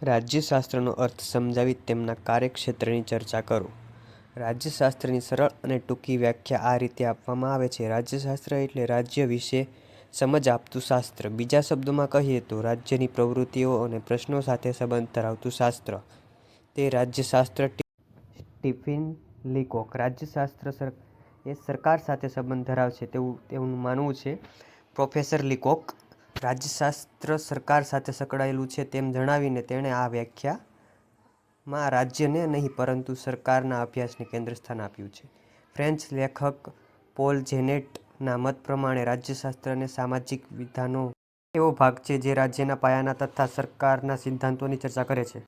રાજ્યશાસ્ત્રનો અર્થ સમજાવી તેમના કાર્યક્ષેત્રની ચર્ચા કરો. રાજ્યશાસ્ત્રની સરળ અને ટૂંકી વ્યાખ્યા આ રીતે આપવામાં આવે છે. રાજ્યશાસ્ત્ર એટલે રાજ્ય વિશે સમજ આપતું શાસ્ત્ર. બીજા શબ્દોમાં કહીએ તો રાજ્યની પ્રવૃત્તિઓ અને પ્રશ્નો સાથે સંબંધ ધરાવતું શાસ્ત્ર. તે રાજ્યશાસ્ત્ર. સ્ટીફન લીકોક. રાજ્યશાસ્ત્ર એ સરકાર સાથે સંબંધ ધરાવે છે તેવું માનવું છે. પ્રોફેસર લીકોક. રાજ્યશાસ્ત્ર સરકાર સાથે સંકળાયેલું છે તેમ જણાવીને તેણે આ વ્યાખ્યામાં રાજ્યને નહીં પરંતુ સરકારના અભ્યાસને કેન્દ્રસ્થાન આપ્યું છે. ફ્રેન્ચ લેખક પોલ જેનેટના મત પ્રમાણે રાજ્યશાસ્ત્રને સામાજિક વિધાનો એવો ભાગ છે જે રાજ્યના પાયાના તથા સરકારના સિદ્ધાંતોની ચર્ચા કરે છે.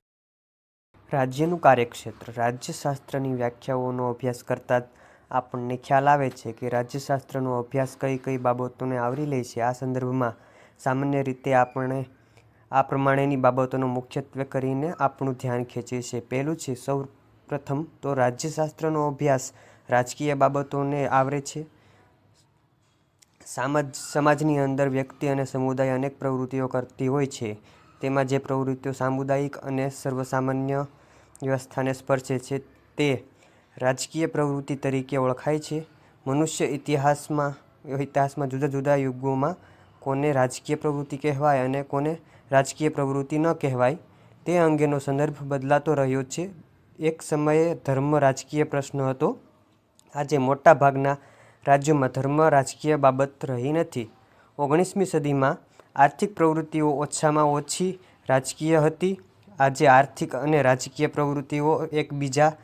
રાજ્યનું કાર્યક્ષેત્ર. રાજ્યશાસ્ત્રની વ્યાખ્યાઓનો અભ્યાસ કરતા જ આપણને ખ્યાલ આવે છે કે રાજ્યશાસ્ત્રનો અભ્યાસ કઈ કઈ બાબતોને આવરી લે છે. આ સંદર્ભમાં સામાન્ય રીતે આપણે આ પ્રમાણેની બાબતોનો મુખ્યત્વે કરીને આપણું ધ્યાન ખેંચે છે. પહેલું છે સૌ પ્રથમ તો રાજ્યશાસ્ત્રનો અભ્યાસ રાજકીય બાબતોને આવરે છે. સમાજની અંદર વ્યક્તિ અને સમુદાય અનેક પ્રવૃત્તિઓ કરતી હોય છે. તેમાં જે પ્રવૃત્તિઓ સામુદાયિક અને સર્વસામાન્ય વ્યવસ્થાને સ્પર્શે છે તે રાજકીય પ્રવૃત્તિ તરીકે ઓળખાય છે. મનુષ્ય ઇતિહાસમાં જુદા જુદા યુગોમાં કોને રાજકીય પ્રવૃત્તિ કહેવાય અને કોને રાજકીય પ્રવૃત્તિ ન કહેવાય તે અંગેનો સંદર્ભ બદલાતો રહ્યો છે. એક સમયે ધર્મ રાજકીય પ્રશ્ન હતો. આજે મોટા ભાગના રાજ્યોમાં ધર્મ રાજકીય બાબત રહી નથી. 19મી સદીમાં આર્થિક પ્રવૃત્તિઓ ઓછામાં ઓછી રાજકીય હતી. આજે આર્થિક અને રાજકીય પ્રવૃત્તિઓ એકબીજામાં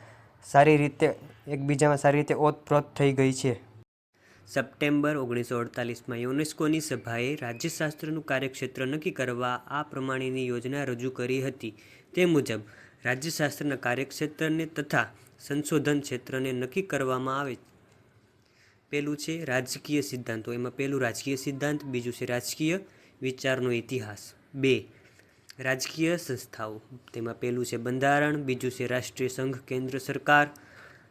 સારી રીતે ઓતપ્રોત થઈ ગઈ છે. સપ્ટેમ્બર 1948માં યુનેસ્કોની સભાએ રાજ્યશાસ્ત્રનું કાર્યક્ષેત્ર નક્કી કરવા આ પ્રમાણેની યોજના રજૂ કરી હતી. તે મુજબ રાજ્યશાસ્ત્રના કાર્યક્ષેત્રને તથા સંશોધન ક્ષેત્રને નક્કી કરવામાં આવે. પહેલું છે રાજકીય સિદ્ધાંતો. એમાં પહેલું રાજકીય સિદ્ધાંત, બીજું છે રાજકીય વિચારનો ઇતિહાસ. 2. રાજકીય સંસ્થાઓ. તેમાં પહેલું છે બંધારણ, બીજું છે રાષ્ટ્રીય સંઘ કેન્દ્ર સરકાર,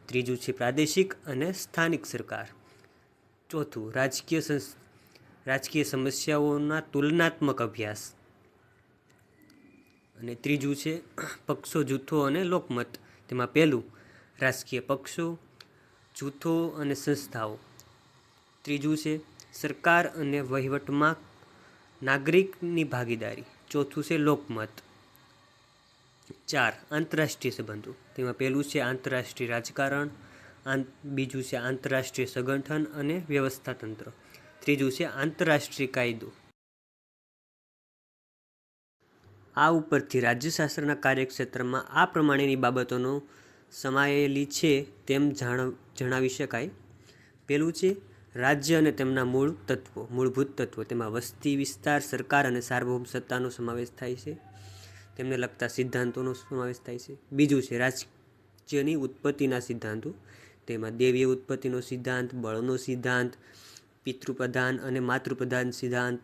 ત્રીજું છે પ્રાદેશિક અને સ્થાનિક સરકાર. ચોથું રાજકીય સમસ્યાઓના તુલનાત્મક અભ્યાસ. અને ત્રીજું છે પક્ષો, જૂથો અને લોકમત. તેમાં પહેલું રાજકીય પક્ષો, જૂથો અને સંસ્થાઓ. ત્રીજું છે સરકાર અને વહીવટમાં નાગરિકની ભાગીદારી. ચોથું છે લોકમત. 4. આંતરરાષ્ટ્રીય સંબંધો. તેમાં પહેલું છે આંતરરાષ્ટ્રીય રાજકારણ, બીજું છે આંતરરાષ્ટ્રીય સંગઠન અને વ્યવસ્થા તંત્ર, ત્રીજું છે આંતરરાષ્ટ્રીય કાયદો. આ ઉપરથી રાજ્યશાસ્ત્રના કાર્યક્ષેત્રમાં આ પ્રમાણેની બાબતોનો સમાયેલી છે તેમ જણાવી શકાય. પહેલું છે રાજ્ય અને તેમના મૂળભૂત તત્વો. તેમાં વસ્તી વિસ્તાર, સરકાર અને સાર્વભૌમ સત્તાનો સમાવેશ થાય છે. તેમને લગતા સિદ્ધાંતોનો સમાવેશ થાય છે. બીજું છે રાજ્યની ઉત્પત્તિના સિદ્ધાંતો. તેમાં દેવીય ઉત્પત્તિનો સિદ્ધાંત, બળનો સિદ્ધાંત, પિતૃપ્રધાન અને માતૃપ્રધાન સિદ્ધાંત,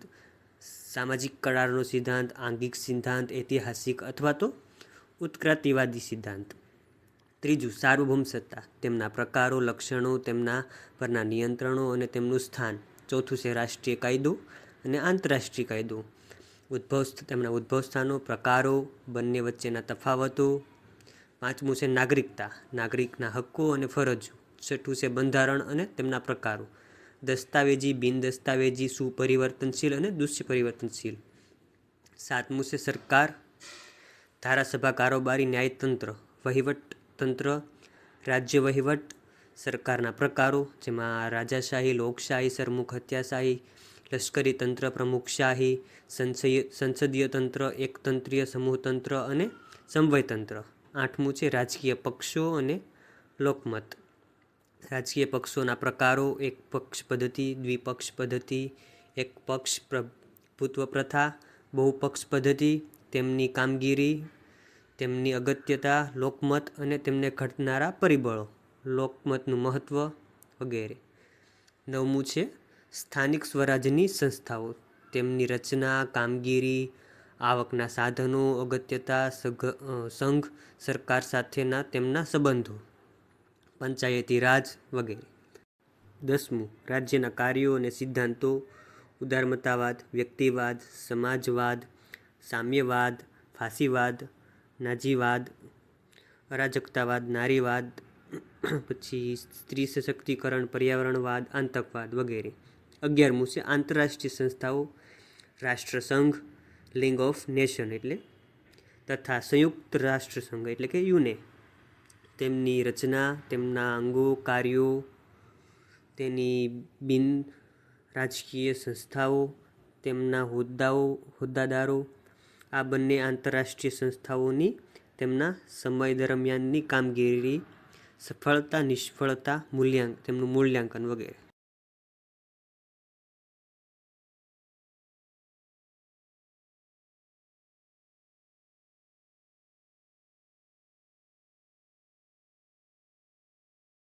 સામાજિક કરારનો સિદ્ધાંત, આંગિક સિદ્ધાંત, ઐતિહાસિક અથવા તો ઉત્ક્રાંતિવાદી સિદ્ધાંત. ત્રીજું સાર્વભૌમ સત્તા. તેમના પ્રકારો, લક્ષણો, તેમના પરના નિયંત્રણો અને તેમનું સ્થાન. ચોથું છે રાષ્ટ્રીય કાયદો અને આંતરરાષ્ટ્રીય કાયદો. તેમના ઉદ્ભવ સ્થાનો, પ્રકારો, બંને વચ્ચેના તફાવતો. પાંચમું છે નાગરિકતા, નાગરિકના હક્કો અને ફરજો. છઠ્ઠું છે બંધારણ અને તેમના પ્રકારો, દસ્તાવેજી, બિનદસ્તાવેજી, સુપરિવર્તનશીલ અને દુષ્પરિવર્તનશીલ. સાતમું છે સરકાર, ધારાસભા, કારોબારી, ન્યાયતંત્ર, વહીવટતંત્ર, રાજ્ય વહીવટ, સરકારના પ્રકારો જેમાં રાજાશાહી, લોકશાહી, સરમુખ હત્યાશાહી, લશ્કરી તંત્ર, પ્રમુખશાહી, સંસદીય તંત્ર, એકતંત્રીય સમૂહતંત્ર અને સમવયતંત્ર. આઠમું છે રાજકીય પક્ષો અને લોકમત. રાજકીય પક્ષોના પ્રકારો: એક પક્ષ પદ્ધતિ, દ્વિપક્ષ પદ્ધતિ, એક પક્ષ પ્રભુત્વ પ્રથા, બહુપક્ષ પદ્ધતિ, તેમની કામગીરી, તેમની અગત્યતા, લોકમત અને તેમને ઘડનારા પરિબળો, લોકમતનું મહત્વ વગેરે. નવમું છે સ્થાનિક સ્વરાજ્યની સંસ્થાઓ. તેમની રચના, કામગીરી, આવકના સાધનો, અગત્યતા, સંઘ સરકાર સાથેના તેમના સંબંધો, પંચાયતી રાજ વગેરે. 10મું રાજ્યના કાર્યો અને સિદ્ધાંતો. ઉદારમતવાદ, વ્યક્તિવાદ, સમાજવાદ, સામ્યવાદ, ફાસીવાદ, નાજીવાદ, અરાજકતાવાદ, નારીવાદ, પછી સ્ત્રી સશક્તિકરણ, પર્યાવરણવાદ, આતંકવાદ વગેરે. 11મું છે આંતરરાષ્ટ્રીય સંસ્થાઓ, રાષ્ટ્રસંઘ, લીગ ઓફ નેશન એટલે તથા સંયુક્ત રાષ્ટ્રસંઘ એટલે કે યુને. તેમની રચના, તેમના અંગો, કાર્યો, તેની બિન રાજકીય સંસ્થાઓ, તેમના હોદ્દાદારો, આ બંને આંતરરાષ્ટ્રીય સંસ્થાઓની તેમના સમય દરમિયાનની કામગીરી, સફળતા, નિષ્ફળતા, તેમનું મૂલ્યાંકન વગેરે.